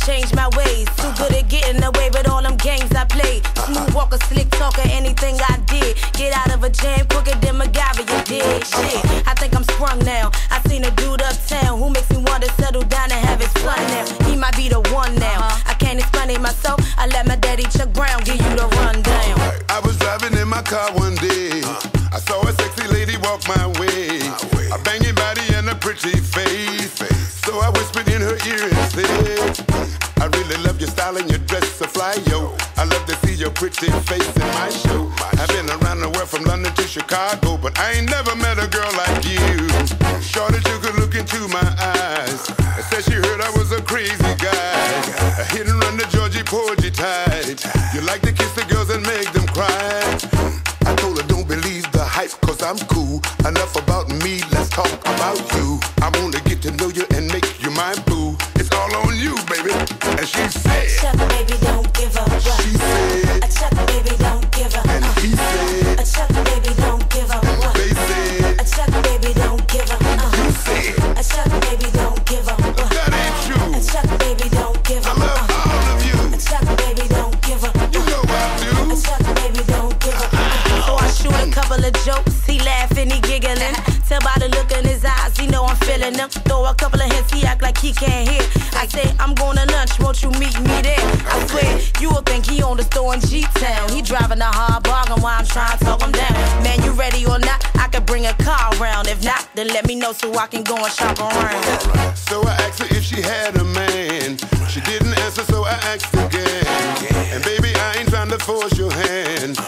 change my ways. Too good at getting away with all them games I played. Smooth walker, slick talker, anything I did. Get out of a jam quicker than MacGyver, you did. Shit, I think I'm sprung now. I seen a dude uptown who makes me want to settle down and have his fun now. He might be the one now. I can't explain it myself. I let my daddy Chuck Brown give you the rundown. I was driving in my car one day. I saw a sexy lady walk my way. A banging body and a pretty face. So I whispered in her ear and said, I really love your style and your dress so fly, yo. I love to see your pretty face in my show. I've been around the world from London to Chicago, but I ain't never met a girl like you. Shorty took a look into my eyes and said she heard I was a crazy guy. A hit and run the Georgie Porgy tide. You like to kiss the girls and make them cry. I told her don't believe the hype cause I'm cool. Enough about me, let's talk about you. I wanna get to know you and make you my boo. It's all on you, baby. And she said, Chuck, baby, don't give up. She said, Chuck, baby, don't give up. And he said, Chuck, baby, don't give up. And they said, Chuck, baby, don't give up. You said, Chuck, baby, don't give up. That ain't true. Chuck, baby, don't give I up. love all of you. Chuck, baby, don't give up. You know I do. Chuck, baby, don't give up. So I shoot a couple of jokes, he laughing, he giggling. Tell by the look in his eyes, he know I'm feeling them. Throw a couple of hints, he act like he can't hear. I say, I'm going to lunch, won't you meet me there? I swear, you will think he on the store in G-Town. He driving a hard bargain while I'm trying to talk him down. Man, you ready or not? I could bring a car around. If not, then let me know so I can go and shop around. So I asked her if she had a man. She didn't answer, so I asked again. And baby, I ain't trying to force your hand.